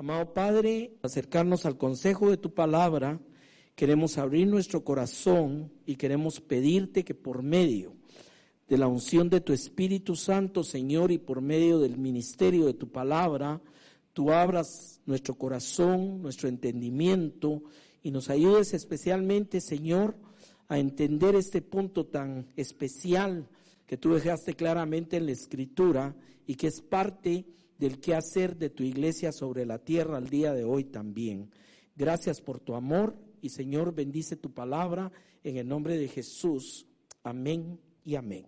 Amado Padre, acercarnos al consejo de tu palabra, queremos abrir nuestro corazón y queremos pedirte que por medio de la unción de tu Espíritu Santo, Señor, y por medio del ministerio de tu palabra, tú abras nuestro corazón, nuestro entendimiento y nos ayudes especialmente, Señor, a entender este punto tan especial que tú dejaste claramente en la Escritura y que es parte del quehacer de tu iglesia sobre la tierra al día de hoy también. Gracias por tu amor y, Señor, bendice tu palabra en el nombre de Jesús. Amén y amén.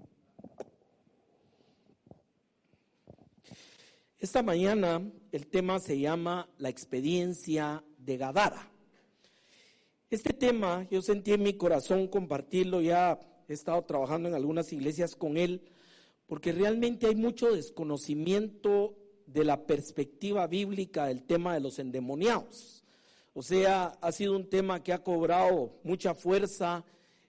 Esta mañana el tema se llama la experiencia de Gadara. Este tema yo sentí en mi corazón compartirlo, ya he estado trabajando en algunas iglesias con él, porque realmente hay mucho desconocimiento de la perspectiva bíblica del tema de los endemoniados. O sea, ha sido un tema que ha cobrado mucha fuerza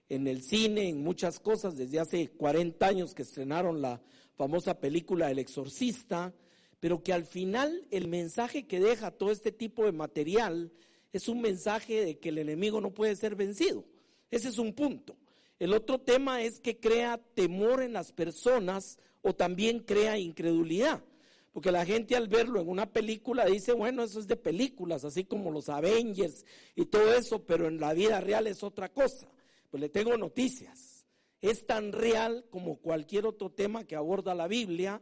en el cine, en muchas cosas, desde hace 40 años que estrenaron la famosa película El Exorcista, pero que al final el mensaje que deja todo este tipo de material es un mensaje de que el enemigo no puede ser vencido. Ese es un punto. El otro tema es que crea temor en las personas o también crea incredulidad. Porque la gente al verlo en una película dice, bueno, eso es de películas, así como los Avengers y todo eso, pero en la vida real es otra cosa. Pues le tengo noticias. Es tan real como cualquier otro tema que aborda la Biblia,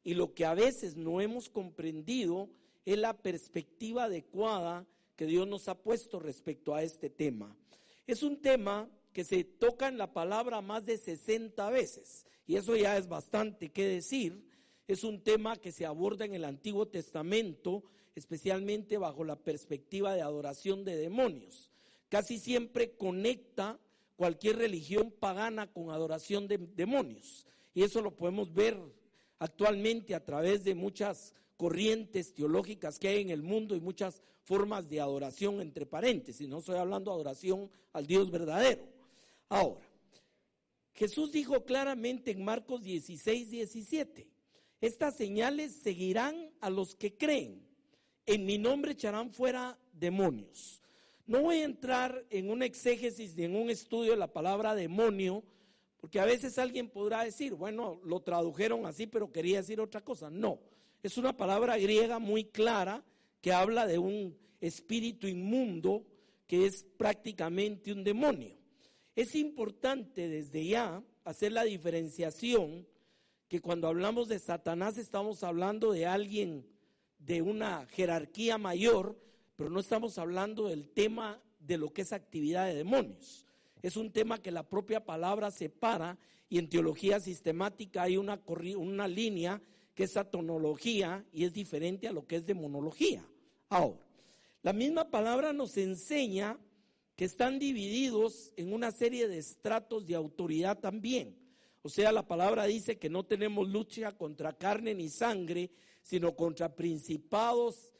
y lo que a veces no hemos comprendido es la perspectiva adecuada que Dios nos ha puesto respecto a este tema. Es un tema que se toca en la palabra más de 60 veces, y eso ya es bastante que decir. Es un tema que se aborda en el Antiguo Testamento, especialmente bajo la perspectiva de adoración de demonios. Casi siempre conecta cualquier religión pagana con adoración de demonios, y eso lo podemos ver actualmente a través de muchas corrientes teológicas que hay en el mundo y muchas formas de adoración, entre paréntesis. No estoy hablando de adoración al Dios verdadero. Ahora, Jesús dijo claramente en Marcos 16:17, estas señales seguirán a los que creen, en mi nombre echarán fuera demonios. No voy a entrar en un exégesis ni en un estudio de la palabra demonio, porque a veces alguien podrá decir, bueno, lo tradujeron así, pero quería decir otra cosa. No, es una palabra griega muy clara que habla de un espíritu inmundo que es prácticamente un demonio. Es importante desde ya hacer la diferenciación que cuando hablamos de Satanás estamos hablando de alguien de una jerarquía mayor, pero no estamos hablando del tema de lo que es actividad de demonios. Es un tema que la propia palabra separa, y en teología sistemática hay una línea que es atonología y es diferente a lo que es demonología. Ahora, la misma palabra nos enseña que están divididos en una serie de estratos de autoridad también. O sea, la palabra dice que no tenemos lucha contra carne ni sangre, sino contra principados,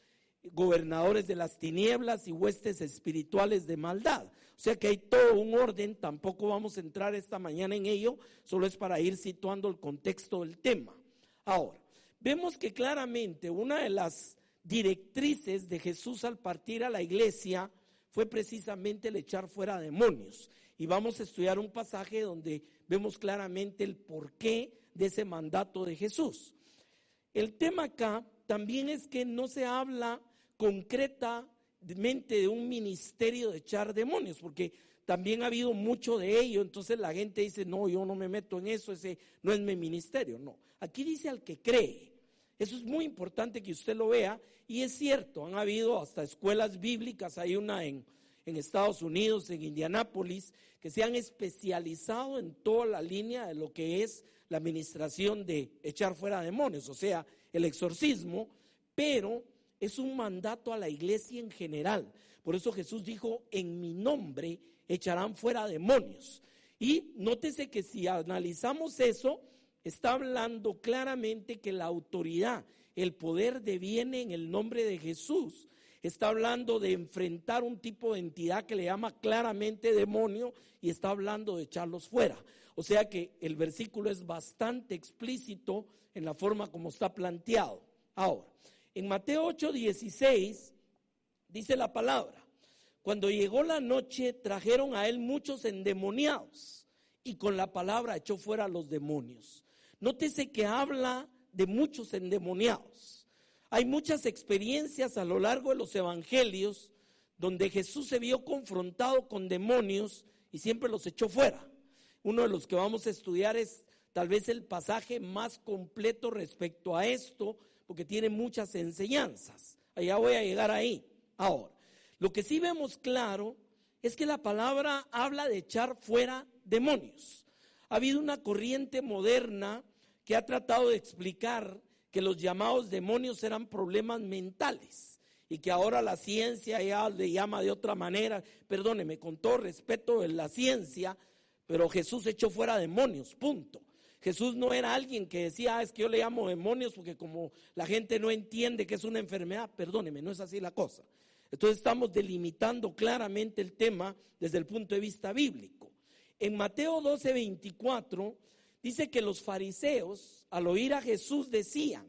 gobernadores de las tinieblas y huestes espirituales de maldad. O sea que hay todo un orden, tampoco vamos a entrar esta mañana en ello, solo es para ir situando el contexto del tema. Ahora, vemos que claramente una de las directrices de Jesús al partir a la iglesia fue precisamente el echar fuera demonios. Y vamos a estudiar un pasaje donde vemos claramente el porqué de ese mandato de Jesús. El tema acá también es que no se habla concretamente de un ministerio de echar demonios, porque también ha habido mucho de ello. Entonces la gente dice, no, yo no me meto en eso, ese no es mi ministerio. No, aquí dice al que cree. Eso es muy importante que usted lo vea, y es cierto, han habido hasta escuelas bíblicas, hay una en Estados Unidos, en Indianápolis, que se han especializado en toda la línea de lo que es la administración de echar fuera demonios, o sea, el exorcismo, pero es un mandato a la iglesia en general. Por eso Jesús dijo, en mi nombre echarán fuera demonios. Y nótese que si analizamos eso, está hablando claramente que la autoridad, el poder deviene en el nombre de Jesús. Está hablando de enfrentar un tipo de entidad que le llama claramente demonio, y está hablando de echarlos fuera. O sea que el versículo es bastante explícito en la forma como está planteado. Ahora, en Mateo 8:16 Dice la palabra: cuando llegó la noche, trajeron a él muchos endemoniados, y con la palabra echó fuera a los demonios. Nótese que habla de muchos endemoniados. Hay muchas experiencias a lo largo de los evangelios donde Jesús se vio confrontado con demonios y siempre los echó fuera. Uno de los que vamos a estudiar es tal vez el pasaje más completo respecto a esto, porque tiene muchas enseñanzas. Allá voy a llegar ahí. Ahora, lo que sí vemos claro es que la palabra habla de echar fuera demonios. Ha habido una corriente moderna que ha tratado de explicar que los llamados demonios eran problemas mentales y que ahora la ciencia ya le llama de otra manera. Perdóneme, con todo respeto de la ciencia, pero Jesús echó fuera demonios, punto. Jesús no era alguien que decía, es que yo le llamo demonios porque como la gente no entiende que es una enfermedad. Perdóneme, no es así la cosa. Entonces estamos delimitando claramente el tema desde el punto de vista bíblico. En Mateo 12:24 dice que los fariseos al oír a Jesús decían: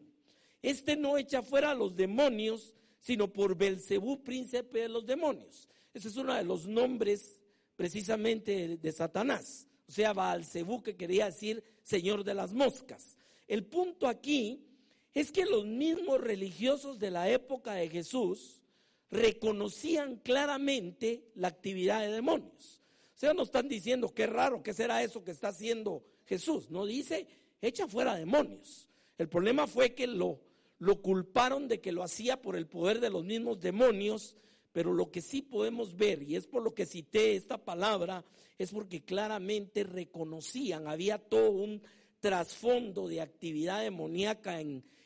este no echa fuera a los demonios, sino por Belcebú, príncipe de los demonios. Ese es uno de los nombres precisamente de Satanás. O sea, Belcebú, que quería decir señor de las moscas. El punto aquí es que los mismos religiosos de la época de Jesús reconocían claramente la actividad de demonios. O sea, no están diciendo qué raro, qué será eso que está haciendo Jesús. No dice, echa fuera demonios. El problema fue que lo culparon de que lo hacía por el poder de los mismos demonios. Pero lo que sí podemos ver, y es por lo que cité esta palabra, es porque claramente reconocían, había todo un trasfondo de actividad demoníaca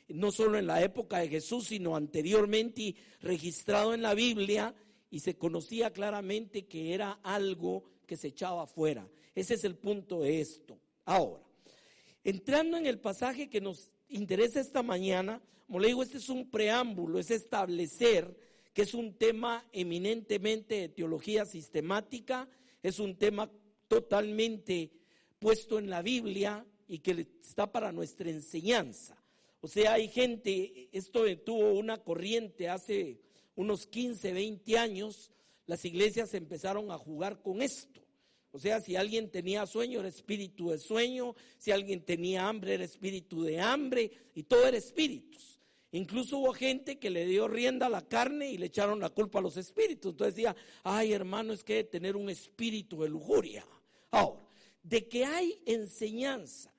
no solo en la época de Jesús, sino anteriormente y registrado en la Biblia, y se conocía claramente que era algo que se echaba afuera. Ese es el punto de esto. Ahora, entrando en el pasaje que nos interesa esta mañana, como le digo, este es un preámbulo, es establecer que es un tema eminentemente de teología sistemática, es un tema totalmente puesto en la Biblia y que está para nuestra enseñanza. O sea, hay gente, esto tuvo una corriente hace unos 15, 20 años, las iglesias empezaron a jugar con esto. O sea, si alguien tenía sueño, era espíritu de sueño, si alguien tenía hambre, era espíritu de hambre, y todo era espíritus. Incluso hubo gente que le dio rienda a la carne y le echaron la culpa a los espíritus. Entonces decía, ay hermano, es que hay que tener un espíritu de lujuria. Ahora, de que hay enseñanza,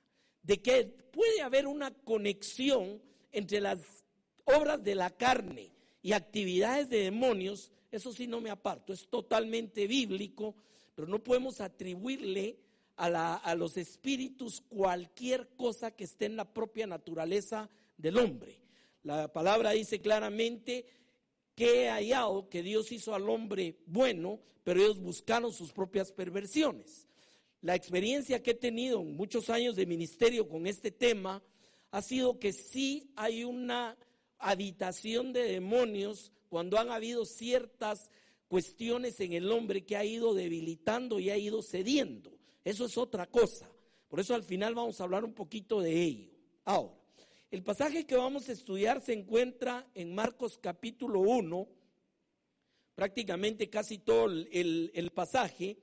de que puede haber una conexión entre las obras de la carne y actividades de demonios, eso sí no me aparto, es totalmente bíblico, pero no podemos atribuirle a los espíritus cualquier cosa que esté en la propia naturaleza del hombre. La palabra dice claramente que he hallado que Dios hizo al hombre bueno, pero ellos buscaron sus propias perversiones. La experiencia que he tenido en muchos años de ministerio con este tema ha sido que sí hay una habitación de demonios cuando han habido ciertas cuestiones en el hombre que ha ido debilitando y ha ido cediendo. Eso es otra cosa. Por eso al final vamos a hablar un poquito de ello. Ahora, el pasaje que vamos a estudiar se encuentra en Marcos capítulo 1, prácticamente casi todo el pasaje,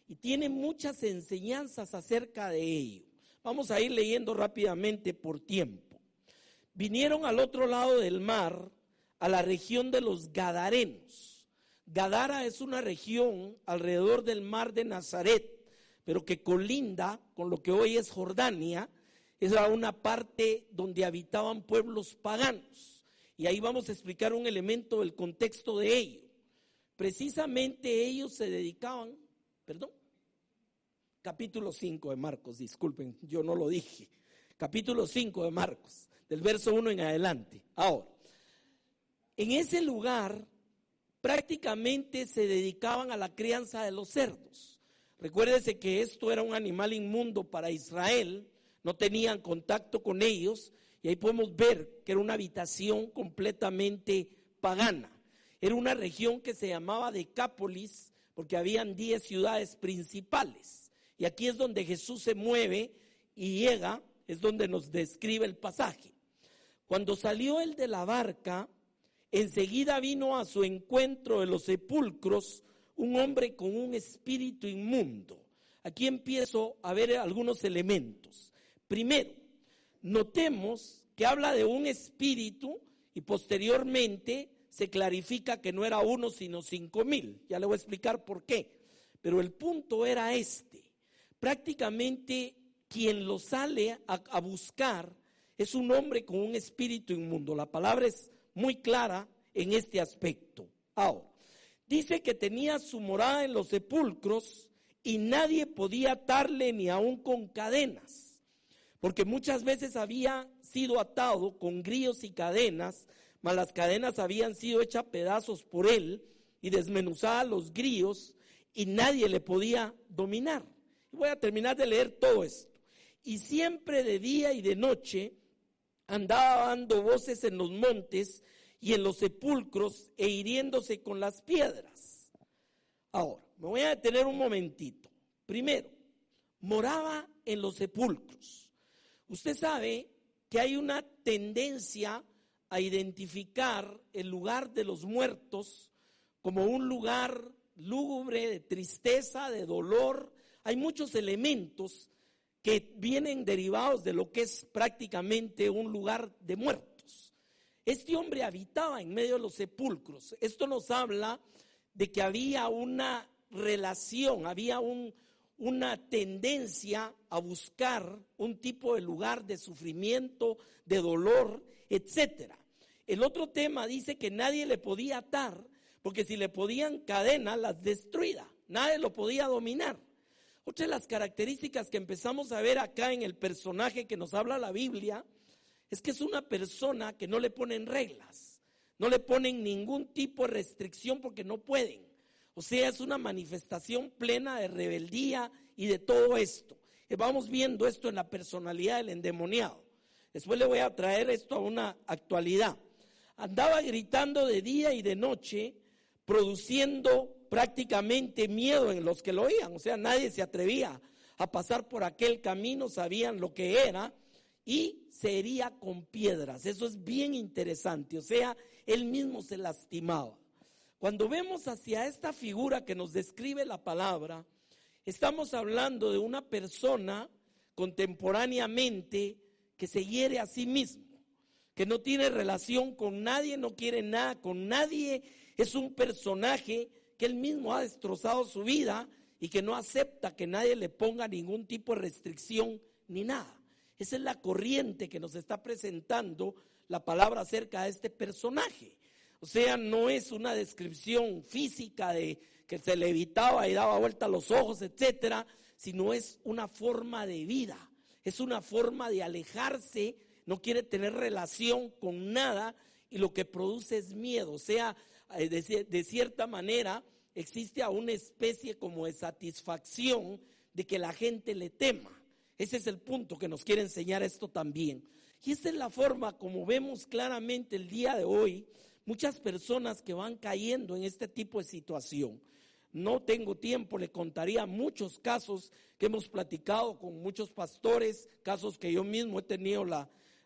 y tiene muchas enseñanzas acerca de ello. Vamos a ir leyendo rápidamente por tiempo. Vinieron al otro lado del mar, a la región de los Gadarenos. Gadara es una región alrededor del mar de Nazaret, pero que colinda con lo que hoy es Jordania. Era una parte donde habitaban pueblos paganos. Y ahí vamos a explicar un elemento del contexto de ello. Precisamente ellos se dedicaban, capítulo 5 de Marcos, disculpen, yo no lo dije. Capítulo 5 de Marcos, del verso 1 en adelante. Ahora, en ese lugar prácticamente se dedicaban a la crianza de los cerdos. Recuérdese que esto era un animal inmundo para Israel. No tenían contacto con ellos, y ahí podemos ver que era una habitación completamente pagana. Era una región que se llamaba Decápolis, porque habían 10 ciudades principales. Y aquí es donde Jesús se mueve y llega, es donde nos describe el pasaje. Cuando salió él de la barca, enseguida vino a su encuentro de los sepulcros un hombre con un espíritu inmundo. Aquí empiezo a ver algunos elementos. Primero, notemos que habla de un espíritu y posteriormente se clarifica que no era uno sino 5,000. Ya le voy a explicar por qué. Pero el punto era este. Prácticamente quien lo sale a buscar es un hombre con un espíritu inmundo. La palabra es muy clara en este aspecto. Ahora, dice que tenía su morada en los sepulcros y nadie podía atarle ni aun con cadenas, porque muchas veces había sido atado con grillos y cadenas, mas las cadenas habían sido hechas pedazos por él y desmenuzadas los grillos y nadie le podía dominar. Voy a terminar de leer todo esto. Y siempre de día y de noche andaba dando voces en los montes y en los sepulcros e hiriéndose con las piedras. Ahora, me voy a detener un momentito. Primero, moraba en los sepulcros. Usted sabe que hay una tendencia a identificar el lugar de los muertos como un lugar lúgubre, de tristeza, de dolor. Hay muchos elementos que vienen derivados de lo que es prácticamente un lugar de muertos. Este hombre habitaba en medio de los sepulcros. Esto nos habla de que había una relación, había una tendencia a buscar un tipo de lugar de sufrimiento, de dolor, etcétera. El otro tema dice que nadie le podía atar, porque si le podían cadenas, las destruía, nadie lo podía dominar. Otra de las características que empezamos a ver acá en el personaje que nos habla la Biblia es que es una persona que no le ponen reglas, no le ponen ningún tipo de restricción porque no pueden. O sea, es una manifestación plena de rebeldía y de todo esto. Vamos viendo esto en la personalidad del endemoniado. Después le voy a traer esto a una actualidad. Andaba gritando de día y de noche, produciendo prácticamente miedo en los que lo oían. O sea, nadie se atrevía a pasar por aquel camino, sabían lo que era, y se hería con piedras. Eso es bien interesante. O sea, él mismo se lastimaba. Cuando vemos hacia esta figura que nos describe la palabra, estamos hablando de una persona contemporáneamente que se hiere a sí mismo, que no tiene relación con nadie, no quiere nada con nadie. Es un personaje que él mismo ha destrozado su vida y que no acepta que nadie le ponga ningún tipo de restricción ni nada. Esa es la corriente que nos está presentando la palabra acerca de este personaje. O sea, no es una descripción física de que se le evitaba y daba vuelta a los ojos, etcétera, sino es una forma de vida, es una forma de alejarse, no quiere tener relación con nada y lo que produce es miedo. O sea, de cierta manera existe una especie como de satisfacción de que la gente le tema. Ese es el punto que nos quiere enseñar esto también. Y esta es la forma como vemos claramente el día de hoy muchas personas que van cayendo en este tipo de situación. No tengo tiempo, le contaría muchos casos que hemos platicado con muchos pastores, casos que yo mismo he tenido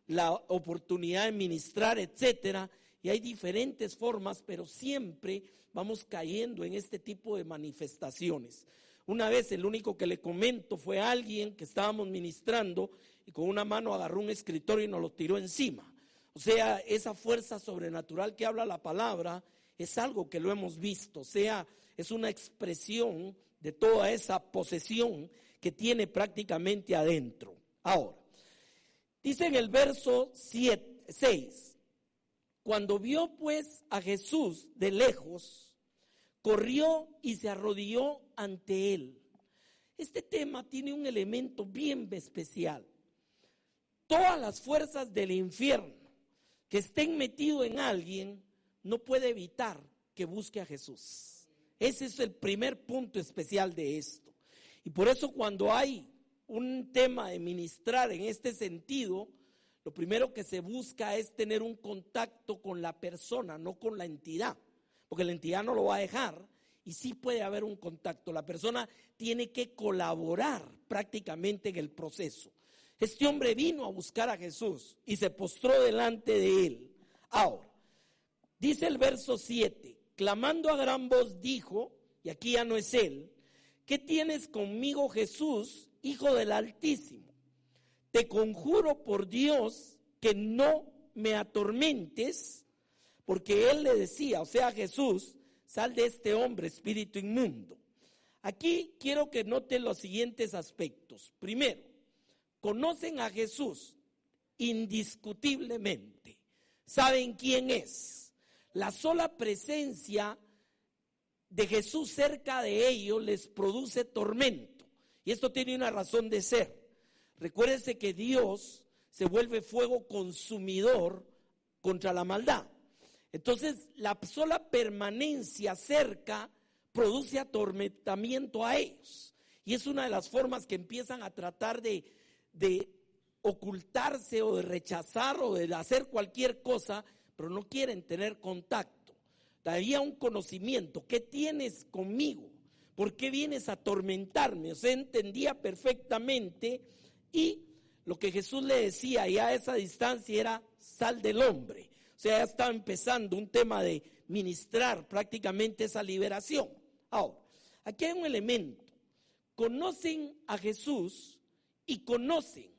la oportunidad de ministrar, etcétera. Y hay diferentes formas, pero siempre vamos cayendo en este tipo de manifestaciones. Una vez el único que le comento fue a alguien que estábamos ministrando y con una mano agarró un escritorio y nos lo tiró encima. O sea, esa fuerza sobrenatural que habla la palabra es algo que lo hemos visto. O sea, es una expresión de toda esa posesión que tiene prácticamente adentro. Ahora, dice en el verso 6, cuando vio pues a Jesús de lejos, corrió y se arrodilló ante él. Este tema tiene un elemento bien especial. Todas las fuerzas del infierno que estén metidos en alguien no puede evitar que busque a Jesús. Ese es el primer punto especial de esto. Y por eso cuando hay un tema de ministrar en este sentido, lo primero que se busca es tener un contacto con la persona, no con la entidad, porque la entidad no lo va a dejar y sí puede haber un contacto. La persona tiene que colaborar prácticamente en el proceso. Este hombre vino a buscar a Jesús y se postró delante de él. Ahora, Dice el verso 7, clamando a gran voz dijo, y aquí ya no es él, ¿qué tienes conmigo, Jesús, Hijo del Altísimo? Te conjuro por Dios que no me atormentes, porque él le decía, o sea Jesús, sal de este hombre, espíritu inmundo. Aquí quiero que noten los siguientes aspectos. Primero, conocen a Jesús indiscutiblemente, saben quién es. La sola presencia de Jesús cerca de ellos les produce tormento, y esto tiene una razón de ser. Recuérdense que Dios se vuelve fuego consumidor contra la maldad. Entonces, la sola permanencia cerca produce atormentamiento a ellos. Y es una de las formas que empiezan a tratar de ocultarse o de rechazar o de hacer cualquier cosa, pero no quieren tener contacto. Había un conocimiento. ¿Qué tienes conmigo? ¿Por qué vienes a atormentarme? O sea, entendía perfectamente, y lo que Jesús le decía ya a esa distancia era sal del hombre. O sea, ya estaba empezando un tema de ministrar prácticamente esa liberación. Ahora, aquí hay un elemento. Conocen a Jesús y conocen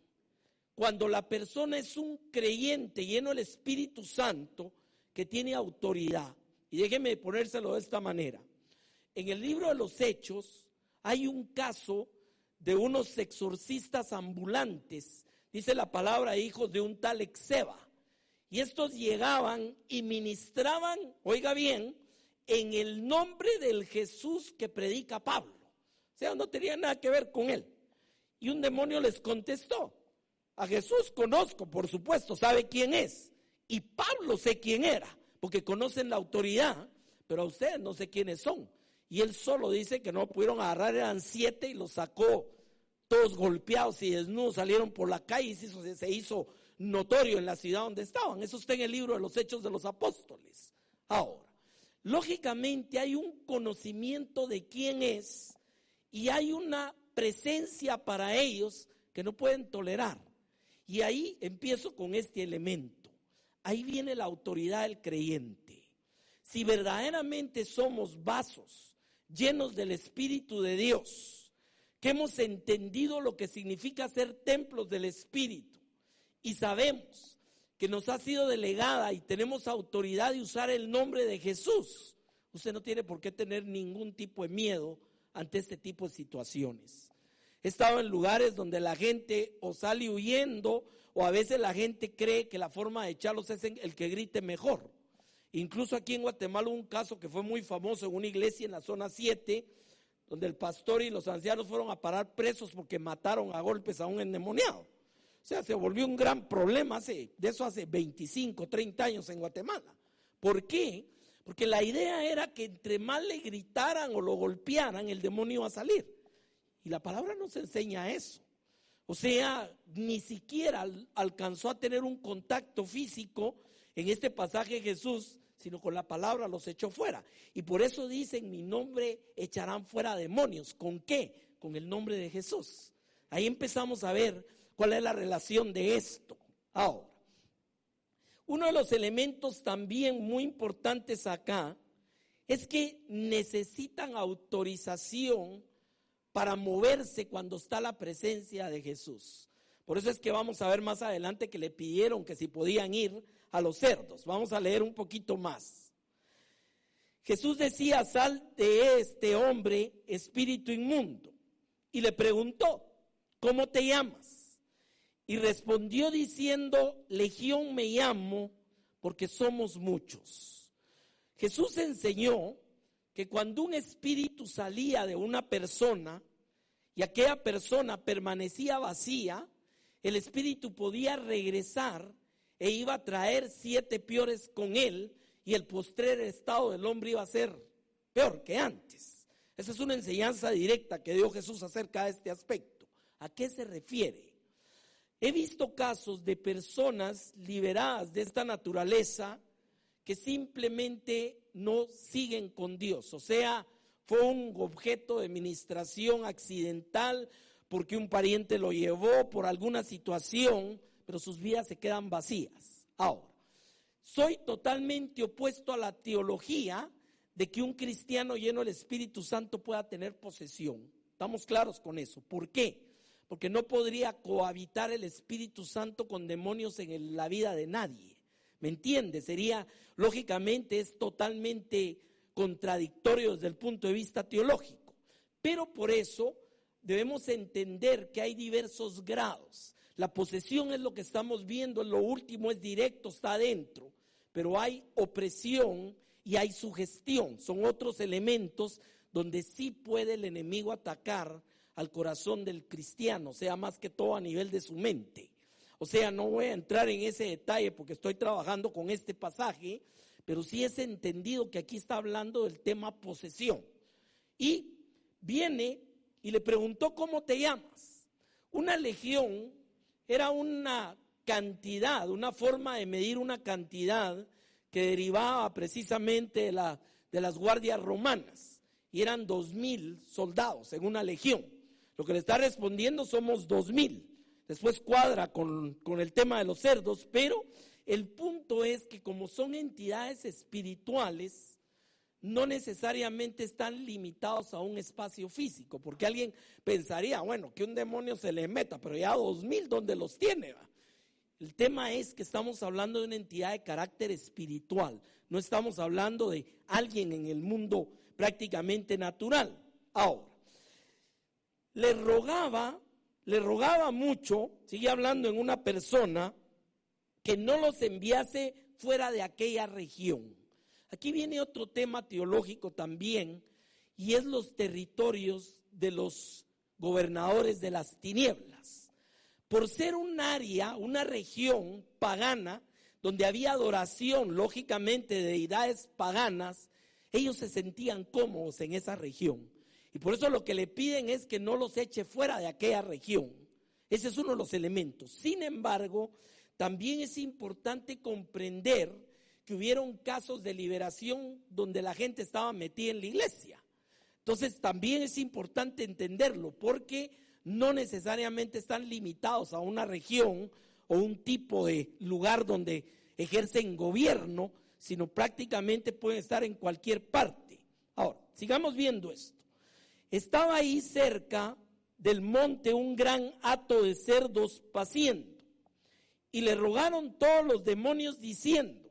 cuando la persona es un creyente lleno del Espíritu Santo que tiene autoridad. Y déjenme ponérselo de esta manera. En el libro de los Hechos hay un caso de unos exorcistas ambulantes, dice la palabra, hijos de un tal Exeba. Y estos llegaban y ministraban, oiga bien, en el nombre del Jesús que predica Pablo. O sea, no tenía nada que ver con él. Y un demonio les contestó, a Jesús conozco, por supuesto, sabe quién es. Y Pablo sé quién era, porque conocen la autoridad, pero a ustedes no sé quiénes son. Y él solo dice que no pudieron agarrar, eran 7 y los sacó todos golpeados y desnudos, salieron por la calle y se hizo notorio en la ciudad donde estaban. Eso está en el libro de los Hechos de los Apóstoles. Ahora, lógicamente hay un conocimiento de quién es y hay una presencia para ellos que no pueden tolerar. Y ahí empiezo con este elemento. Ahí viene la autoridad del creyente. Si verdaderamente somos vasos llenos del Espíritu de Dios, que hemos entendido lo que significa ser templos del Espíritu y sabemos que nos ha sido delegada y tenemos autoridad de usar el nombre de Jesús, usted no tiene por qué tener ningún tipo de miedo ante este tipo de situaciones. He estado en lugares donde la gente o sale huyendo o a veces la gente cree que la forma de echarlos es el que grite mejor. Incluso aquí en Guatemala hubo un caso que fue muy famoso en una iglesia en la zona 7, donde el pastor y los ancianos fueron a parar presos porque mataron a golpes a un endemoniado. O sea, se volvió un gran problema hace 25, 30 años en Guatemala. ¿Por qué? Porque la idea era que entre más le gritaran o lo golpearan, el demonio iba a salir. Y la palabra nos enseña eso. O sea, ni siquiera alcanzó a tener un contacto físico en este pasaje Jesús, sino con la palabra los echó fuera. Y por eso dice, en mi nombre echarán fuera demonios. ¿Con qué? Con el nombre de Jesús. Ahí empezamos a ver cuál es la relación de esto. Ahora, uno de los elementos también muy importantes acá es que necesitan autorización para moverse cuando está la presencia de Jesús. Por eso es que vamos a ver más adelante que le pidieron que si podían ir a los cerdos. Vamos a leer un poquito más. Jesús decía, sal de este hombre, espíritu inmundo. Y le preguntó, ¿cómo te llamas? Y respondió diciendo, Legión me llamo, porque somos muchos. Jesús enseñó que cuando un espíritu salía de una persona y aquella persona permanecía vacía, el espíritu podía regresar e iba a traer 7 peores con él, y el postrer estado del hombre iba a ser peor que antes. Esa es una enseñanza directa que dio Jesús acerca de este aspecto. ¿A qué se refiere? He visto casos de personas liberadas de esta naturaleza que simplemente no siguen con Dios. O sea, fue un objeto de ministración accidental porque un pariente lo llevó por alguna situación, pero sus vidas se quedan vacías. Ahora, soy totalmente opuesto a la teología de que un cristiano lleno del Espíritu Santo pueda tener posesión. ¿Estamos claros con eso? ¿Por qué? Porque no podría cohabitar el Espíritu Santo con demonios en la vida de nadie. ¿Me entiendes? Sería, lógicamente, es totalmente contradictorio desde el punto de vista teológico. Pero por eso debemos entender que hay diversos grados. La posesión es lo que estamos viendo, es lo último, es directo, está adentro. Pero hay opresión y hay sugestión. Son otros elementos donde sí puede el enemigo atacar al corazón del cristiano, o sea, más que todo a nivel de su mente. O sea, no voy a entrar en ese detalle porque estoy trabajando con este pasaje, pero sí es entendido que aquí está hablando del tema posesión. Y viene y le preguntó, ¿cómo te llamas? Una legión era una cantidad, una forma de medir una cantidad que derivaba precisamente de las guardias romanas. Y eran 2,000 soldados en una legión. Lo que le está respondiendo somos 2,000. Después cuadra con el tema de los cerdos, pero el punto es que como son entidades espirituales, no necesariamente están limitados a un espacio físico, porque alguien pensaría, bueno, que un demonio se le meta, pero ya 2,000, ¿dónde los tiene? El tema es que estamos hablando de una entidad de carácter espiritual, no estamos hablando de alguien en el mundo prácticamente natural. Ahora, le rogaba mucho, sigue hablando en una persona, que no los enviase fuera de aquella región. Aquí viene otro tema teológico también, y es los territorios de los gobernadores de las tinieblas. Por ser un área, una región pagana, donde había adoración, lógicamente, de deidades paganas, ellos se sentían cómodos en esa región. Y por eso lo que le piden es que no los eche fuera de aquella región. Ese es uno de los elementos. Sin embargo, también es importante comprender que hubieron casos de liberación donde la gente estaba metida en la iglesia. Entonces también es importante entenderlo, porque no necesariamente están limitados a una región o un tipo de lugar donde ejercen gobierno, sino prácticamente pueden estar en cualquier parte. Ahora, sigamos viendo esto. Estaba ahí cerca del monte un gran hato de cerdos paciendo, y le rogaron todos los demonios diciendo,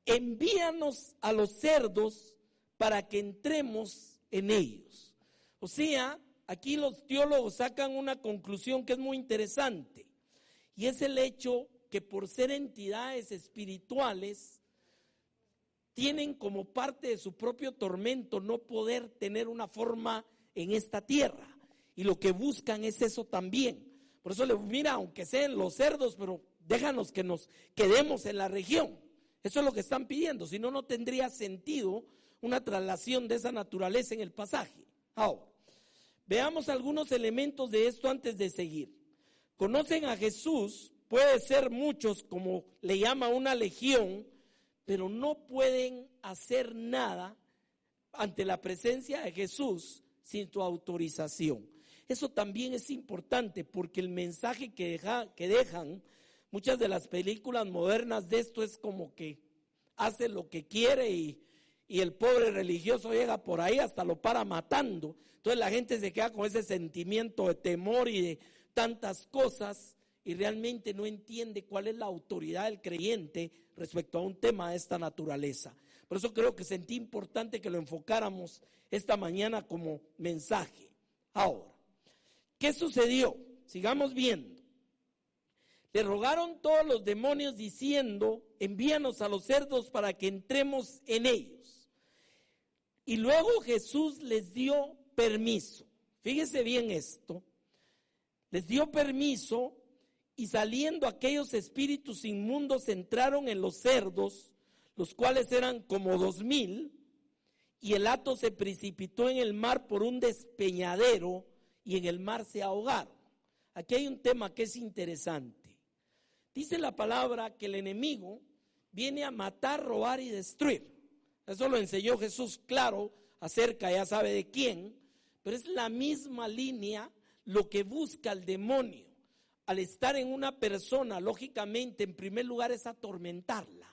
envíanos a los cerdos para que entremos en ellos. O sea, aquí los teólogos sacan una conclusión que es muy interesante, y es el hecho que por ser entidades espirituales tienen como parte de su propio tormento no poder tener una forma en esta tierra, y lo que buscan es eso también. Por eso mira, aunque sean los cerdos, pero déjanos que nos quedemos en la región. Eso es lo que están pidiendo, si no, no tendría sentido una traslación de esa naturaleza en el pasaje. Ahora, veamos algunos elementos de esto antes de seguir. Conocen a Jesús, puede ser muchos, como le llama una legión, pero no pueden hacer nada ante la presencia de Jesús sin tu autorización. Eso también es importante, porque el mensaje que dejan muchas de las películas modernas de esto es como que hace lo que quiere y el pobre religioso llega por ahí hasta lo para matando. Entonces la gente se queda con ese sentimiento de temor y de tantas cosas, y realmente no entiende cuál es la autoridad del creyente respecto a un tema de esta naturaleza. Por eso creo que sentí importante que lo enfocáramos esta mañana como mensaje. Ahora, ¿qué sucedió? Sigamos viendo. Le rogaron todos los demonios diciendo, envíanos a los cerdos para que entremos en ellos. Y luego Jesús les dio permiso. Fíjese bien esto. Les dio permiso, y saliendo aquellos espíritus inmundos entraron en los cerdos, los cuales eran como 2,000, y el hato se precipitó en el mar por un despeñadero, y en el mar se ahogaron. Aquí hay un tema que es interesante. Dice la palabra que el enemigo viene a matar, robar y destruir. Eso lo enseñó Jesús, claro, acerca, ya sabe de quién, pero es la misma línea lo que busca el demonio. Al estar en una persona, lógicamente, en primer lugar es atormentarla.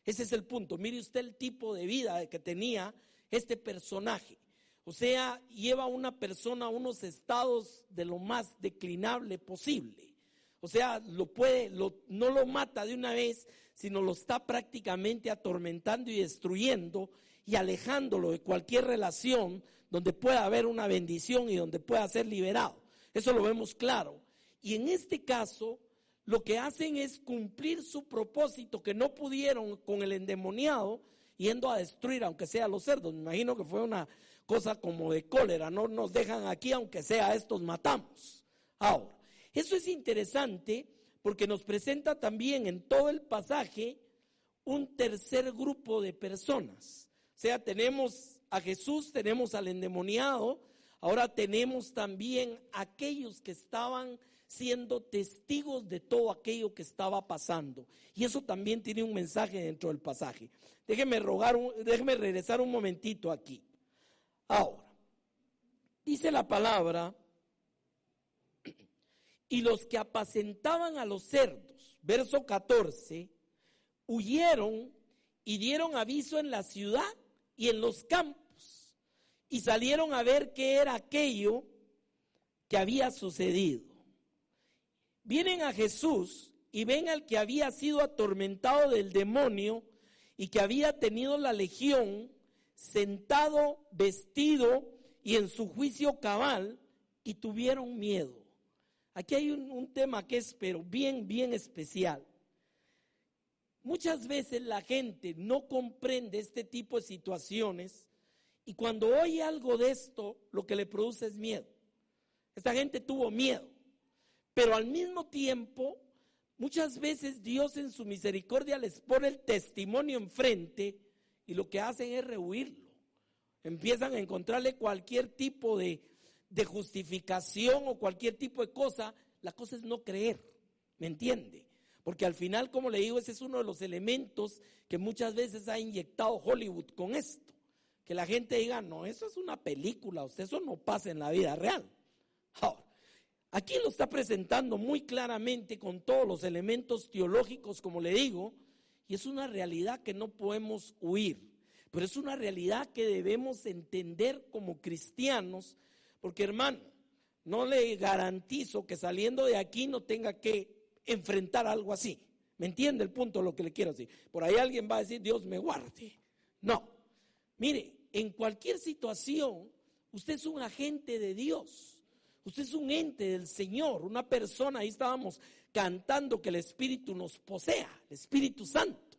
Ese es el punto. Mire usted el tipo de vida que tenía este personaje. O sea, lleva a una persona a unos estados de lo más declinable posible. O sea, no lo mata de una vez, sino lo está prácticamente atormentando y destruyendo y alejándolo de cualquier relación donde pueda haber una bendición y donde pueda ser liberado. Eso lo vemos claro. Y en este caso, lo que hacen es cumplir su propósito que no pudieron con el endemoniado, yendo a destruir, aunque sea los cerdos. Me imagino que fue una cosa como de cólera, no nos dejan aquí, aunque sea estos matamos. Ahora, eso es interesante porque nos presenta también en todo el pasaje un tercer grupo de personas. O sea, tenemos a Jesús, tenemos al endemoniado, ahora tenemos también aquellos que estaban siendo testigos de todo aquello que estaba pasando. Y eso también tiene un mensaje dentro del pasaje. Déjeme regresar un momentito aquí. Ahora, dice la palabra, y los que apacentaban a los cerdos, verso 14, huyeron y dieron aviso en la ciudad y en los campos, y salieron a ver qué era aquello que había sucedido. Vienen a Jesús y ven al que había sido atormentado del demonio y que había tenido la legión, sentado, vestido y en su juicio cabal, y tuvieron miedo. Aquí hay un tema que es pero bien especial. Muchas veces la gente no comprende este tipo de situaciones y cuando oye algo de esto, lo que le produce es miedo. Esta gente tuvo miedo, pero al mismo tiempo, muchas veces Dios en su misericordia les pone el testimonio enfrente y lo que hacen es rehuirlo. Empiezan a encontrarle cualquier tipo de justificación o cualquier tipo de cosa. La cosa es no creer, ¿me entiende? Porque al final, como le digo, ese es uno de los elementos que muchas veces ha inyectado Hollywood con esto. Que la gente diga, no, eso es una película, eso no pasa en la vida real. Ahora, aquí lo está presentando muy claramente con todos los elementos teológicos, como le digo, y es una realidad que no podemos huir, pero es una realidad que debemos entender como cristianos, porque hermano, no le garantizo que saliendo de aquí no tenga que enfrentar algo así. ¿Me entiende el punto de lo que le quiero decir? Por ahí alguien va a decir, Dios me guarde. No, mire, en cualquier situación, usted es un agente de Dios. Usted es un ente del Señor, una persona. Ahí estábamos cantando que el Espíritu nos posea, el Espíritu Santo.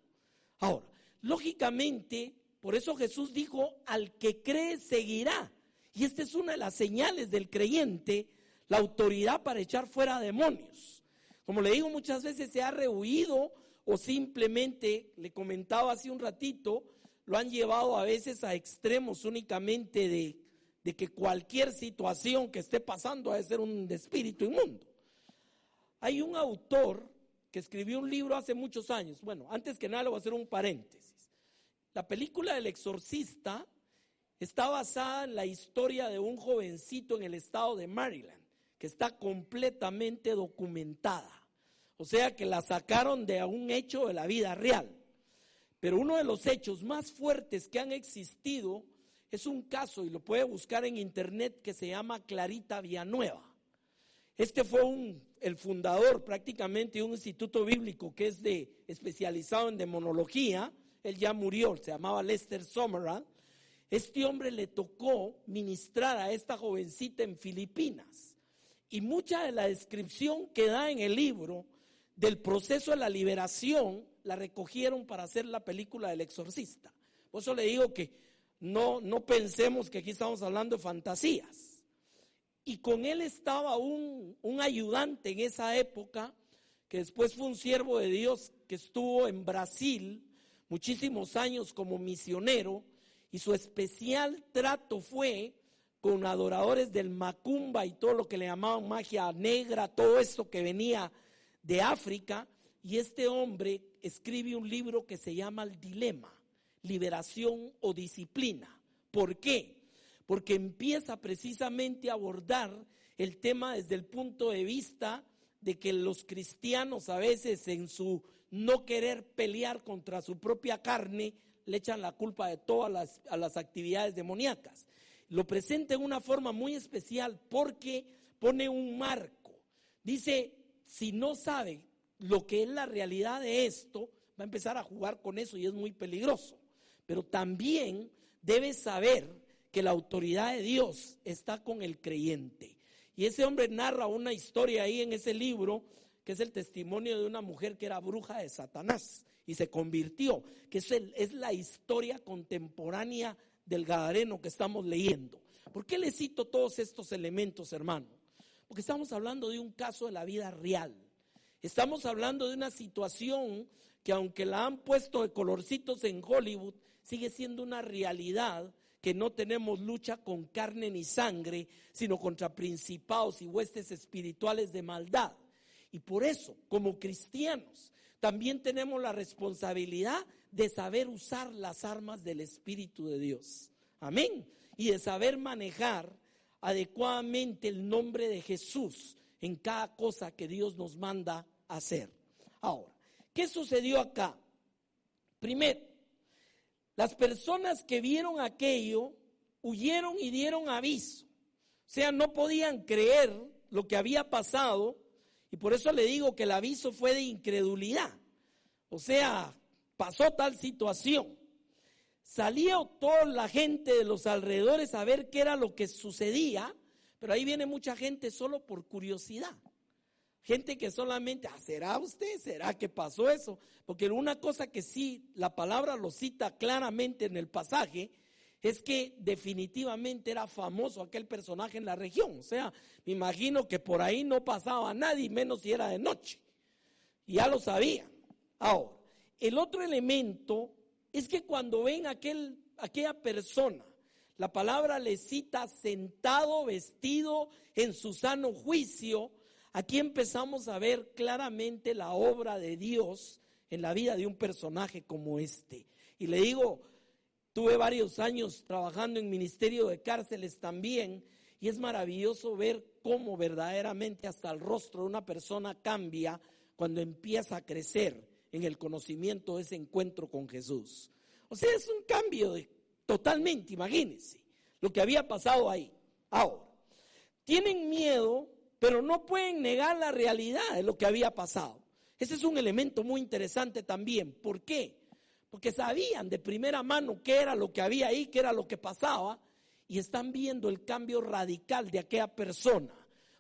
Ahora, lógicamente, por eso Jesús dijo, al que cree seguirá. Y esta es una de las señales del creyente, la autoridad para echar fuera demonios. Como le digo, muchas veces se ha rehuido o simplemente, le comentaba hace un ratito, lo han llevado a veces a extremos únicamente de que cualquier situación que esté pasando ha de ser un espíritu inmundo. Hay un autor que escribió un libro hace muchos años. Bueno, antes que nada le voy a hacer un paréntesis. La película El Exorcista está basada en la historia de un jovencito en el estado de Maryland, que está completamente documentada. O sea que la sacaron de un hecho de la vida real. Pero uno de los hechos más fuertes que han existido es un caso, y lo puede buscar en internet, que se llama Clarita Villanueva. Este fue el fundador prácticamente de un instituto bíblico que es especializado en demonología. Él ya murió, se llamaba Lester Summerall. Este hombre le tocó ministrar a esta jovencita en Filipinas. Y mucha de la descripción que da en el libro del proceso de la liberación la recogieron para hacer la película del Exorcista. Por eso le digo que no pensemos que aquí estamos hablando de fantasías. Y con él estaba un ayudante en esa época, que después fue un siervo de Dios que estuvo en Brasil muchísimos años como misionero, y su especial trato fue con adoradores del Macumba y todo lo que le llamaban magia negra, todo esto que venía de África. Y este hombre escribe un libro que se llama El Dilema, liberación o disciplina. ¿Por qué? Porque empieza precisamente a abordar el tema desde el punto de vista de que los cristianos a veces en su no querer pelear contra su propia carne, le echan la culpa de todas las actividades demoníacas. Lo presenta en una forma muy especial porque pone un marco. Dice, si no sabe lo que es la realidad de esto, va a empezar a jugar con eso y es muy peligroso. Pero también debe saber que la autoridad de Dios está con el creyente. Y ese hombre narra una historia ahí en ese libro, que es el testimonio de una mujer que era bruja de Satanás y se convirtió, que es la historia contemporánea del Gadareno que estamos leyendo. ¿Por qué le cito todos estos elementos, hermano? Porque estamos hablando de un caso de la vida real. Estamos hablando de una situación que, aunque la han puesto de colorcitos en Hollywood, sigue siendo una realidad, que no tenemos lucha con carne ni sangre, sino contra principados y huestes espirituales de maldad. Y por eso, como cristianos, también tenemos la responsabilidad de saber usar las armas del Espíritu de Dios. Amén. Y de saber manejar adecuadamente el nombre de Jesús en cada cosa que Dios nos manda hacer. Ahora, ¿qué sucedió acá? Primero, las personas que vieron aquello huyeron y dieron aviso. O sea, no podían creer lo que había pasado, y por eso le digo que el aviso fue de incredulidad. O sea, pasó tal situación. Salió toda la gente de los alrededores a ver qué era lo que sucedía, pero ahí viene mucha gente solo por curiosidad. Gente que solamente, ¿será usted? ¿Será que pasó eso? Porque una cosa que sí, la palabra lo cita claramente en el pasaje, es que definitivamente era famoso aquel personaje en la región. O sea, me imagino que por ahí no pasaba nadie, menos si era de noche. Y ya lo sabían. Ahora, el otro elemento es que cuando ven aquella persona, la palabra le cita sentado, vestido en su sano juicio. Aquí empezamos a ver claramente la obra de Dios en la vida de un personaje como este. Y le digo, tuve varios años trabajando en ministerio de cárceles también, y es maravilloso ver cómo verdaderamente hasta el rostro de una persona cambia cuando empieza a crecer en el conocimiento de ese encuentro con Jesús. O sea, es un cambio totalmente, imagínense lo que había pasado ahí. Ahora, tienen miedo, pero no pueden negar la realidad de lo que había pasado. Ese es un elemento muy interesante también. ¿Por qué? Porque sabían de primera mano qué era lo que había ahí, qué era lo que pasaba, y están viendo el cambio radical de aquella persona.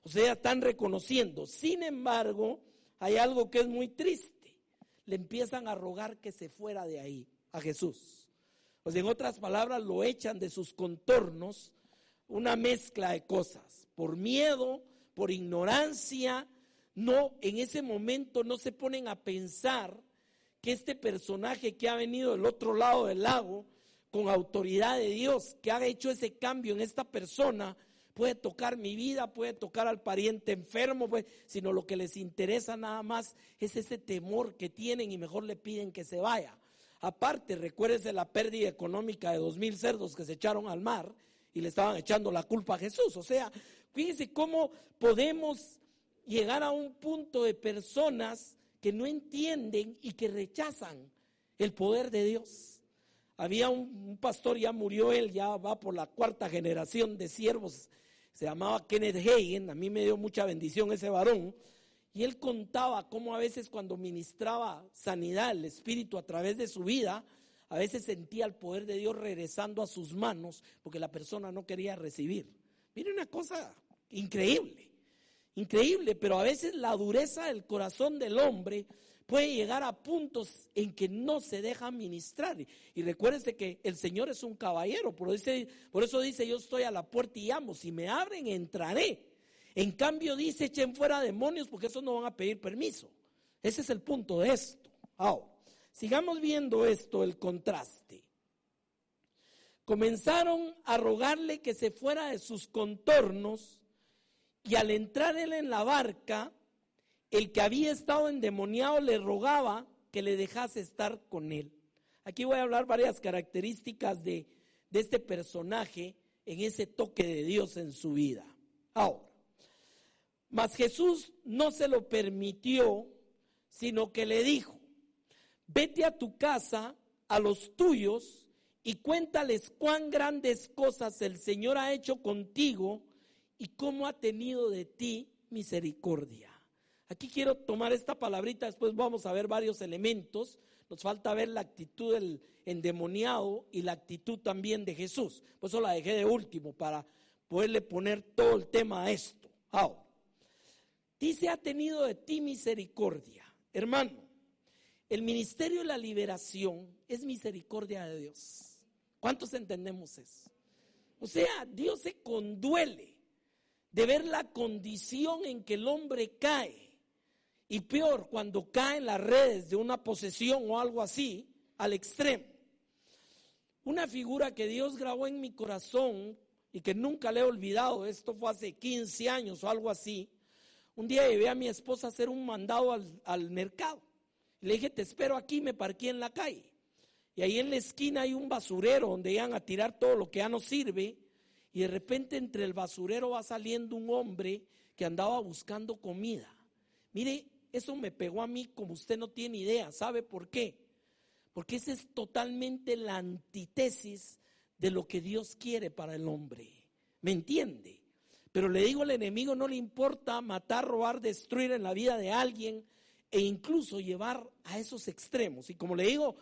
O sea, están reconociendo. Sin embargo, hay algo que es muy triste. Le empiezan a rogar que se fuera de ahí, a Jesús. O sea, en otras palabras, lo echan de sus contornos, una mezcla de cosas. Por miedo, por ignorancia, no, en ese momento no se ponen a pensar que este personaje que ha venido del otro lado del lago, con autoridad de Dios, que ha hecho ese cambio en esta persona, puede tocar mi vida, puede tocar al pariente enfermo, sino lo que les interesa nada más es ese temor que tienen y mejor le piden que se vaya. Aparte, recuérdese la pérdida económica de 2,000 cerdos que se echaron al mar y le estaban echando la culpa a Jesús. O sea, fíjense cómo podemos llegar a un punto de personas que no entienden y que rechazan el poder de Dios. Había un pastor, ya murió él, ya va por la 4ª generación de siervos, se llamaba Kenneth Hagin. A mí me dio mucha bendición ese varón, y él contaba cómo a veces cuando ministraba sanidad, el Espíritu a través de su vida, a veces sentía el poder de Dios regresando a sus manos porque la persona no quería recibir. Mire, una cosa increíble, increíble, pero a veces la dureza del corazón del hombre puede llegar a puntos en que no se deja ministrar. Y recuérdense que el Señor es un caballero, por eso dice, yo estoy a la puerta y llamo, si me abren entraré. En cambio dice, echen fuera demonios, porque esos no van a pedir permiso. Ese es el punto de esto. Ahora, sigamos viendo esto, el contraste. Comenzaron a rogarle que se fuera de sus contornos, y al entrar él en la barca, el que había estado endemoniado le rogaba que le dejase estar con él. Aquí voy a hablar varias características de este personaje en ese toque de Dios en su vida. Ahora, mas Jesús no se lo permitió, sino que le dijo, vete a tu casa, a los tuyos, y cuéntales cuán grandes cosas el Señor ha hecho contigo y cómo ha tenido de ti misericordia. Aquí quiero tomar esta palabrita, después vamos a ver varios elementos. Nos falta ver la actitud del endemoniado y la actitud también de Jesús. Por eso la dejé de último, para poderle poner todo el tema a esto. Ahora, dice, ha tenido de ti misericordia. Hermano, el ministerio de la liberación es misericordia de Dios. ¿Cuántos entendemos eso? O sea, Dios se conduele de ver la condición en que el hombre cae. Y peor, cuando cae en las redes de una posesión o algo así, al extremo. Una figura que Dios grabó en mi corazón y que nunca le he olvidado, esto fue hace 15 años o algo así. Un día llevé a mi esposa a hacer un mandado al mercado. Le dije, te espero aquí, me parqué en la calle. Y ahí en la esquina hay un basurero donde iban a tirar todo lo que ya no sirve. Y de repente entre el basurero va saliendo un hombre que andaba buscando comida. Mire, eso me pegó a mí como usted no tiene idea. ¿Sabe por qué? Porque esa es totalmente la antítesis de lo que Dios quiere para el hombre. ¿Me entiende? Pero le digo, al enemigo no le importa matar, robar, destruir en la vida de alguien e incluso llevar a esos extremos. Y como le digo,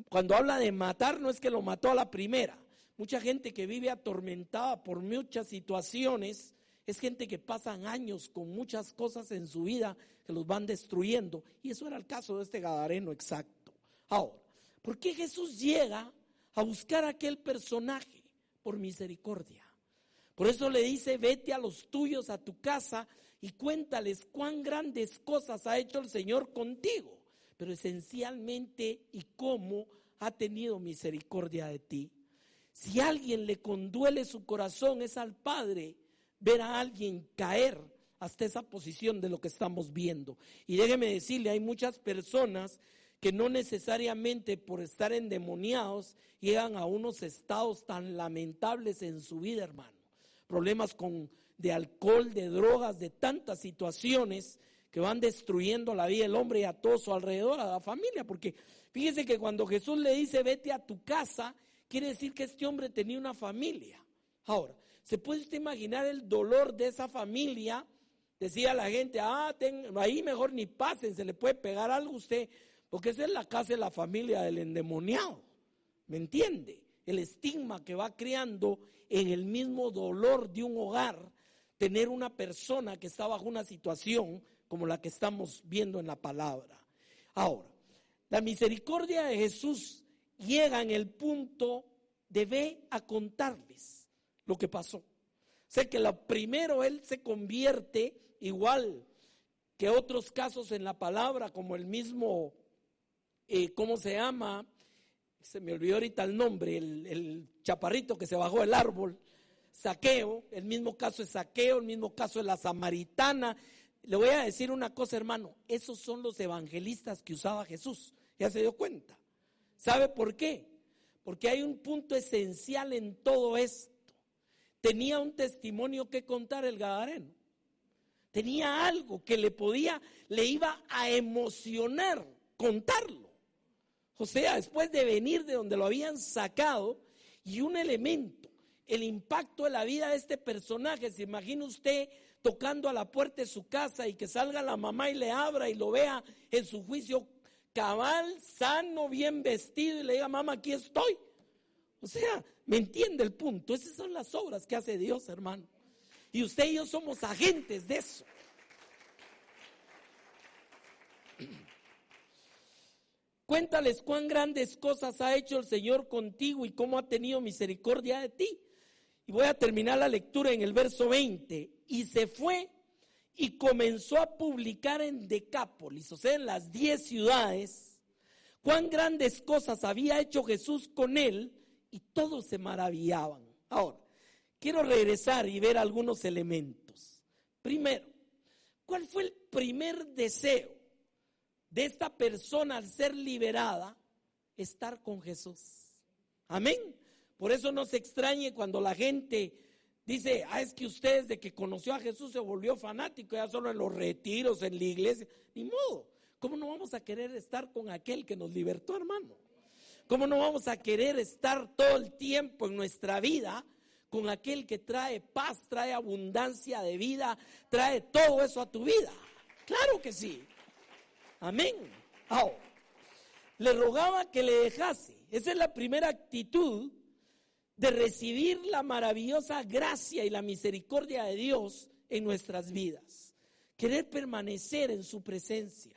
cuando habla de matar, no es que lo mató a la primera. Mucha gente que vive atormentada por muchas situaciones, es gente que pasan años con muchas cosas en su vida que los van destruyendo. Y eso era el caso de este gadareno exacto. Ahora, ¿por qué Jesús llega a buscar a aquel personaje? Por misericordia. Por eso le dice, vete a los tuyos, a tu casa, y cuéntales cuán grandes cosas ha hecho el Señor contigo. Pero esencialmente, y cómo ha tenido misericordia de ti. Si a alguien le conduele su corazón, es al Padre ver a alguien caer hasta esa posición de lo que estamos viendo. Y déjeme decirle, hay muchas personas que no necesariamente por estar endemoniados llegan a unos estados tan lamentables en su vida, hermano. Problemas de alcohol, de drogas, de tantas situaciones que van destruyendo la vida del hombre y a todo su alrededor, a la familia. Porque fíjese que cuando Jesús le dice, vete a tu casa, quiere decir que este hombre tenía una familia. Ahora, ¿se puede usted imaginar el dolor de esa familia? Decía la gente, ahí mejor ni pasen, se le puede pegar algo a usted, porque esa es la casa de la familia del endemoniado. ¿Me entiende? El estigma que va creando en el mismo dolor de un hogar, tener una persona que está bajo una situación como la que estamos viendo en la palabra. Ahora, la misericordia de Jesús llega en el punto de ve a contarles lo que pasó. Sé que lo primero él se convierte, igual que otros casos en la palabra, como el mismo, ¿cómo se llama? Se me olvidó ahorita el nombre, el chaparrito que se bajó del árbol, Zaqueo. El mismo caso de Zaqueo, el mismo caso de la samaritana. Le voy a decir una cosa, hermano, esos son los evangelistas que usaba Jesús. ¿Ya se dio cuenta? ¿Sabe por qué? Porque hay un punto esencial en todo esto. Tenía un testimonio que contar el gadareno. Tenía algo que le iba a emocionar contarlo. O sea, después de venir de donde lo habían sacado, y un elemento, el impacto de la vida de este personaje. ¿Se imagina usted tocando a la puerta de su casa y que salga la mamá y le abra y lo vea en su juicio cabal, sano, bien vestido, y le diga, mamá, aquí estoy? O sea, ¿me entiende el punto? Esas son las obras que hace Dios, hermano. Y usted y yo somos agentes de eso. Cuéntales cuán grandes cosas ha hecho el Señor contigo y cómo ha tenido misericordia de ti. Y voy a terminar la lectura en el verso 20. Y se fue y comenzó a publicar en Decápolis, o sea, en las 10 ciudades, cuán grandes cosas había hecho Jesús con él, y todos se maravillaban. Ahora, quiero regresar y ver algunos elementos. Primero, ¿cuál fue el primer deseo de esta persona al ser liberada? Estar con Jesús. Amén. Por eso no se extrañe cuando la gente dice, es que usted desde que conoció a Jesús se volvió fanático, ya solo en los retiros, en la iglesia. Ni modo. ¿cómo no vamos a querer estar con aquel que nos libertó, hermano? ¿Cómo no vamos a querer estar todo el tiempo en nuestra vida con aquel que trae paz, trae abundancia de vida, trae todo eso a tu vida? Claro que sí. Amén. Ahora, le rogaba que le dejase. Esa es la primera actitud de recibir la maravillosa gracia y la misericordia de Dios en nuestras vidas. Querer permanecer en su presencia.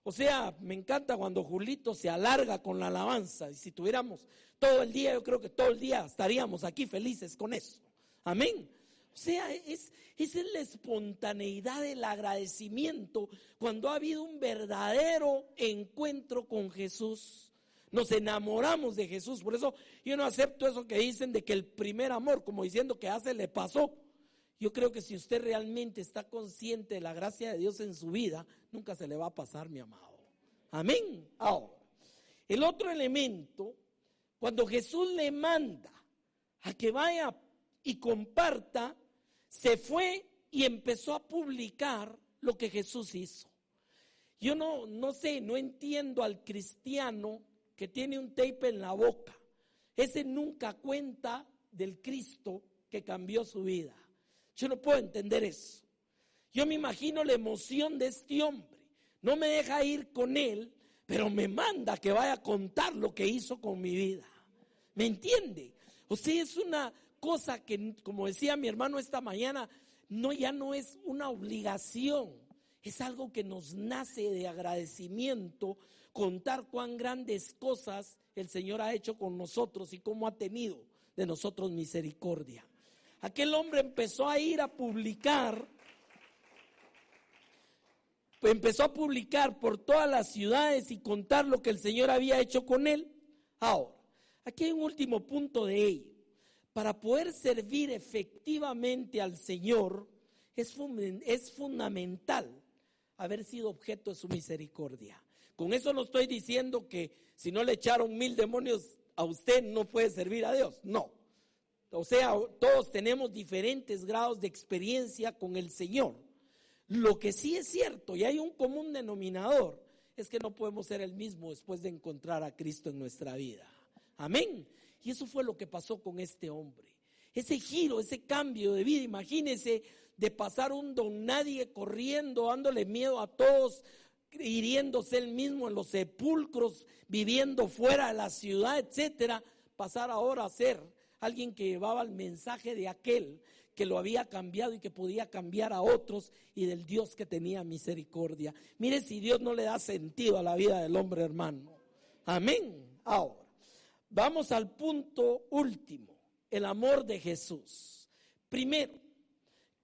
O sea, me encanta cuando Julito se alarga con la alabanza. Y si tuviéramos todo el día, yo creo que todo el día estaríamos aquí felices con eso. Amén. O sea, esa es la espontaneidad del agradecimiento cuando ha habido un verdadero encuentro con Jesús. Nos enamoramos de Jesús. Por eso yo no acepto eso que dicen de que el primer amor, como diciendo que ya se le pasó. Yo creo que si usted realmente está consciente de la gracia de Dios en su vida, nunca se le va a pasar, mi amado. Amén. Ahora, el otro elemento, cuando Jesús le manda a que vaya y comparta, se fue y empezó a publicar lo que Jesús hizo. Yo no sé, no entiendo al cristiano que tiene un tape en la boca. Ese nunca cuenta del Cristo que cambió su vida. Yo no puedo entender eso. Yo me imagino la emoción de este hombre. No me deja ir con él, pero me manda que vaya a contar lo que hizo con mi vida. ¿Me entiende? O sea, es una cosa que, como decía mi hermano esta mañana, ya no es una obligación. Es algo que nos nace de agradecimiento, contar cuán grandes cosas el Señor ha hecho con nosotros y cómo ha tenido de nosotros misericordia. Aquel hombre empezó a ir a publicar, por todas las ciudades y contar lo que el Señor había hecho con él. Ahora, aquí hay un último punto de ello. Para poder servir efectivamente al Señor, es fundamental haber sido objeto de su misericordia. Con eso no estoy diciendo que si no le echaron 1000 demonios a usted no puede servir a Dios, no. O sea, todos tenemos diferentes grados de experiencia con el Señor. Lo que sí es cierto, y hay un común denominador, es que no podemos ser el mismo después de encontrar a Cristo en nuestra vida. Amén. Y eso fue lo que pasó con este hombre. Ese giro, ese cambio de vida, imagínese de pasar un don nadie corriendo, dándole miedo a todos, hiriéndose él mismo en los sepulcros, viviendo fuera de la ciudad, etcétera, pasar ahora a ser alguien que llevaba el mensaje de aquel que lo había cambiado y que podía cambiar a otros, y del Dios que tenía misericordia. Mire si Dios no le da sentido a la vida del hombre, hermano. Amén. Ahora, vamos al punto último, el amor de Jesús. Primero,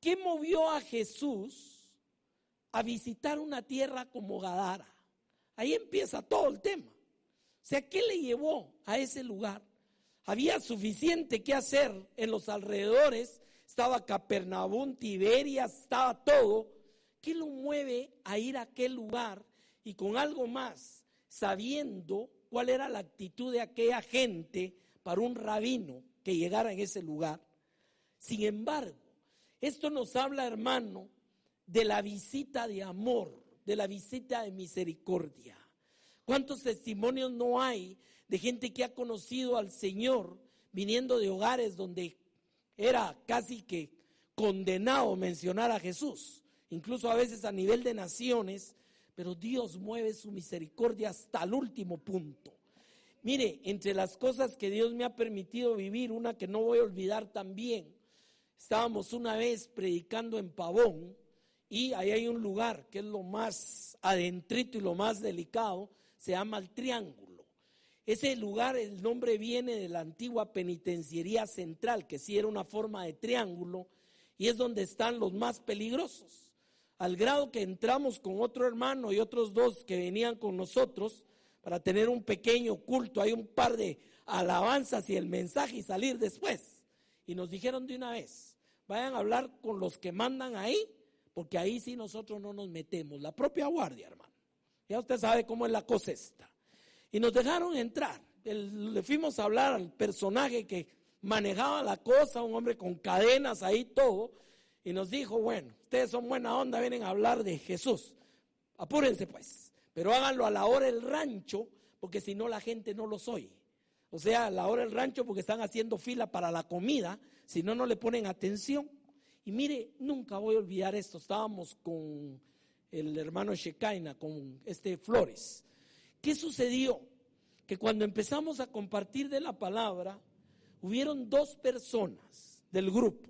¿qué movió a Jesús a visitar una tierra como Gadara? Ahí empieza todo el tema. O sea, ¿qué le llevó a ese lugar? Había suficiente que hacer en los alrededores, estaba Capernaum, Tiberias, estaba todo. ¿Qué lo mueve a ir a aquel lugar y con algo más, sabiendo cuál era la actitud de aquella gente para un rabino que llegara en ese lugar? Sin embargo, esto nos habla, hermano, de la visita de amor, de la visita de misericordia. ¿Cuántos testimonios no hay de gente que ha conocido al Señor viniendo de hogares donde era casi que condenado mencionar a Jesús, incluso a veces a nivel de naciones, pero Dios mueve su misericordia hasta el último punto? Mire, entre las cosas que Dios me ha permitido vivir, una que no voy a olvidar también, estábamos una vez predicando en Pavón y ahí hay un lugar que es lo más adentrito y lo más delicado, se llama el Triángulo. Ese lugar, el nombre viene de la antigua penitenciaría central, que sí era una forma de triángulo, y es donde están los más peligrosos. Al grado que entramos con otro hermano y otros dos que venían con nosotros para tener un pequeño culto, hay un par de alabanzas y el mensaje y salir después. Y nos dijeron de una vez, vayan a hablar con los que mandan ahí, porque ahí sí nosotros no nos metemos, la propia guardia, hermano. Ya usted sabe cómo es la cosa esta. Y nos dejaron entrar. Le fuimos a hablar al personaje que manejaba la cosa, un hombre con cadenas ahí todo, y nos dijo, bueno, ustedes son buena onda, vienen a hablar de Jesús. Apúrense pues. pero háganlo a la hora del rancho, porque si no la gente no los oye. O sea, a la hora del rancho porque están haciendo fila para la comida, si no, no le ponen atención. Y mire, nunca voy a olvidar esto. Estábamos con el hermano Shekinah, con Flores. ¿Qué sucedió? Que cuando empezamos a compartir de la palabra, hubieron 2 personas del grupo,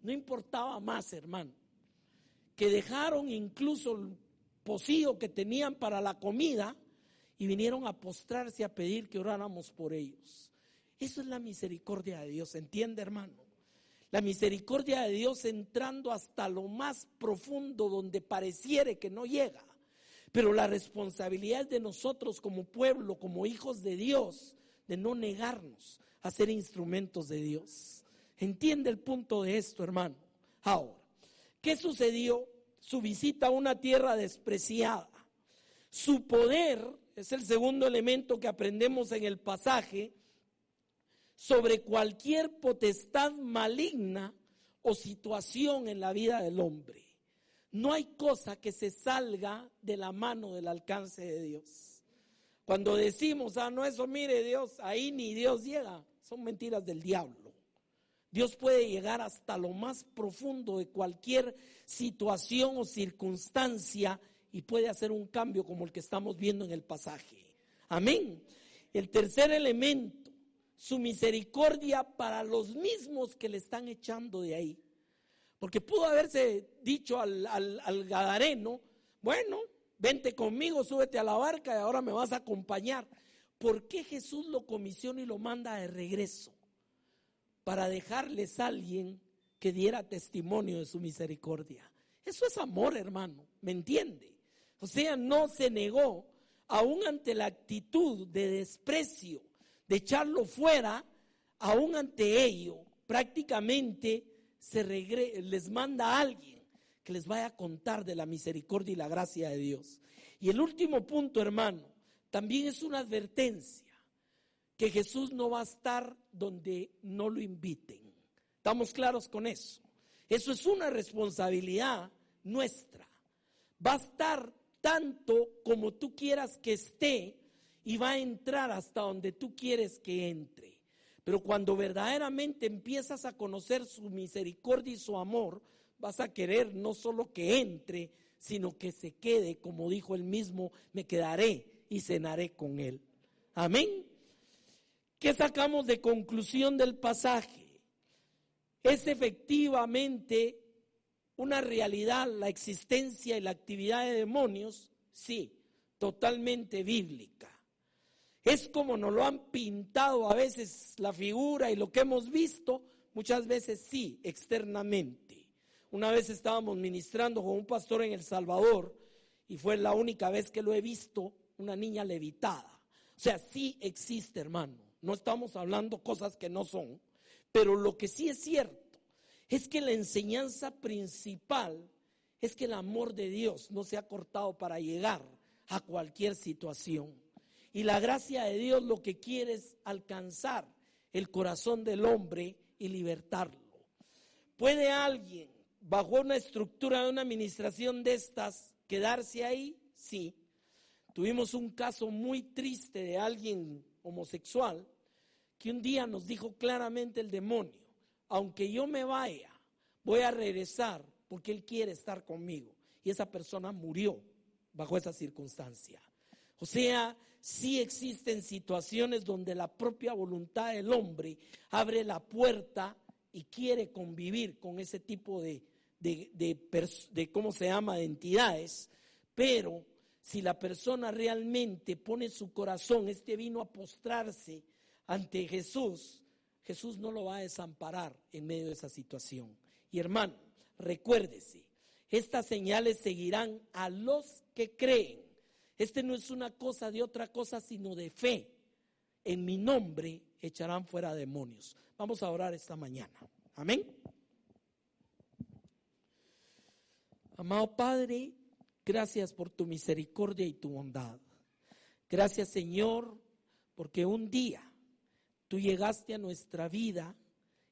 no importaba más, hermano, que dejaron incluso el pocillo que tenían para la comida y vinieron a postrarse a pedir que oráramos por ellos. Eso es la misericordia de Dios, ¿entiende, hermano? La misericordia de Dios entrando hasta lo más profundo donde pareciere que no llega. Pero la responsabilidad es de nosotros como pueblo, como hijos de Dios, de no negarnos a ser instrumentos de Dios. ¿Entiende el punto de esto, hermano? Ahora, ¿qué sucedió? Su visita a una tierra despreciada. Su poder es el segundo elemento que aprendemos en el pasaje sobre cualquier potestad maligna o situación en la vida del hombre. No hay cosa que se salga de la mano del alcance de Dios. Cuando decimos, no, eso mire Dios, ahí ni Dios llega, son mentiras del diablo. Dios puede llegar hasta lo más profundo de cualquier situación o circunstancia y puede hacer un cambio como el que estamos viendo en el pasaje. Amén. El tercer elemento, su misericordia para los mismos que le están echando de ahí. Porque pudo haberse dicho al gadareno, bueno, vente conmigo, súbete a la barca y ahora me vas a acompañar. ¿Por qué Jesús lo comisiona y lo manda de regreso? Para dejarles a alguien que diera testimonio de su misericordia. Eso es amor, hermano, ¿me entiende? O sea, no se negó, aún ante la actitud de desprecio, de echarlo fuera, aún ante ello, prácticamente les manda a alguien que les vaya a contar de la misericordia y la gracia de Dios. Y el último punto, hermano, también es una advertencia, que Jesús no va a estar donde no lo inviten. ¿Estamos claros con eso? Eso es una responsabilidad nuestra. Va a estar tanto como tú quieras que esté y va a entrar hasta donde tú quieres que entre. Pero cuando verdaderamente empiezas a conocer su misericordia y su amor, vas a querer no solo que entre, sino que se quede, como dijo él mismo, me quedaré y cenaré con él. Amén. ¿Qué sacamos de conclusión del pasaje? Es efectivamente una realidad la existencia y la actividad de demonios, sí, totalmente bíblica. Es como nos lo han pintado a veces la figura y lo que hemos visto, muchas veces sí, externamente. Una vez estábamos ministrando con un pastor en El Salvador y fue la única vez que lo he visto, una niña levitada. O sea, sí existe, hermano. No estamos hablando cosas que no son, pero lo que sí es cierto es que la enseñanza principal es que el amor de Dios no se ha cortado para llegar a cualquier situación. Y la gracia de Dios lo que quiere es alcanzar el corazón del hombre y libertarlo. ¿Puede alguien, bajo una estructura de una administración de estas, quedarse ahí? Sí. Tuvimos un caso muy triste de alguien homosexual que un día nos dijo claramente el demonio, aunque yo me vaya, voy a regresar porque él quiere estar conmigo. Y esa persona murió bajo esa circunstancia. O sea, sí existen situaciones donde la propia voluntad del hombre abre la puerta y quiere convivir con ese tipo de ¿cómo se llama?, de entidades, pero si la persona realmente pone su corazón, vino a postrarse ante Jesús, Jesús no lo va a desamparar en medio de esa situación. Y hermano, recuérdese, estas señales seguirán a los que creen. No es una cosa de otra cosa, sino de fe. En mi nombre echarán fuera demonios. Vamos a orar esta mañana. Amén. Amado Padre, gracias por tu misericordia y tu bondad. Gracias, Señor, porque un día tú llegaste a nuestra vida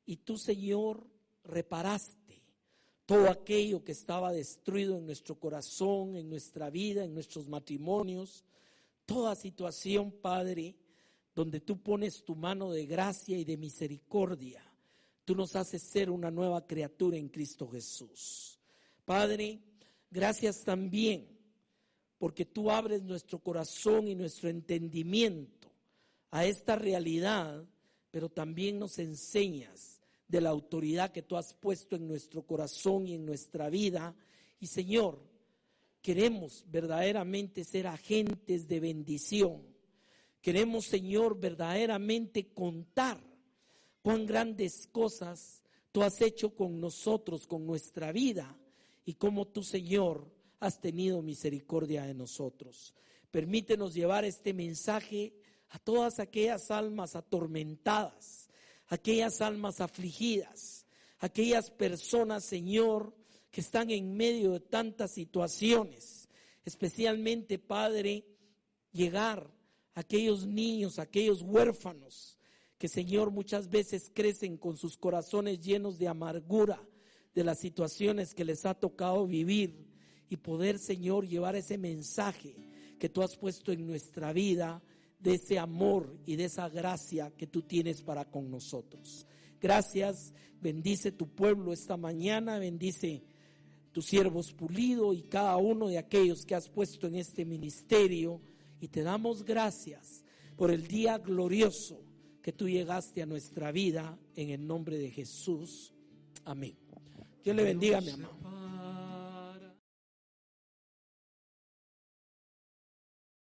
y tú, Señor, reparaste. todo aquello que estaba destruido en nuestro corazón, en nuestra vida, en nuestros matrimonios, toda situación, Padre, donde tú pones tu mano de gracia y de misericordia, tú nos haces ser una nueva criatura en Cristo Jesús. Padre, gracias también porque tú abres nuestro corazón y nuestro entendimiento a esta realidad, pero también nos enseñas de la autoridad que tú has puesto en nuestro corazón y en nuestra vida. Y Señor, queremos verdaderamente ser agentes de bendición. Queremos, Señor, verdaderamente contar cuán grandes cosas tú has hecho con nosotros, con nuestra vida, y cómo tú, Señor, has tenido misericordia de nosotros. Permítenos llevar este mensaje a todas aquellas almas atormentadas, aquellas almas afligidas, aquellas personas, Señor, que están en medio de tantas situaciones, especialmente, Padre, llegar a aquellos niños, a aquellos huérfanos, que, Señor, muchas veces crecen con sus corazones llenos de amargura de las situaciones que les ha tocado vivir, y poder, Señor, llevar ese mensaje que tú has puesto en nuestra vida, de ese amor y de esa gracia que tú tienes para con nosotros. Gracias, bendice tu pueblo esta mañana, bendice tus siervos Pulido y cada uno de aquellos que has puesto en este ministerio, y te damos gracias por el día glorioso que tú llegaste a nuestra vida, en el nombre de Jesús. Amén. Dios le bendiga, mi amado.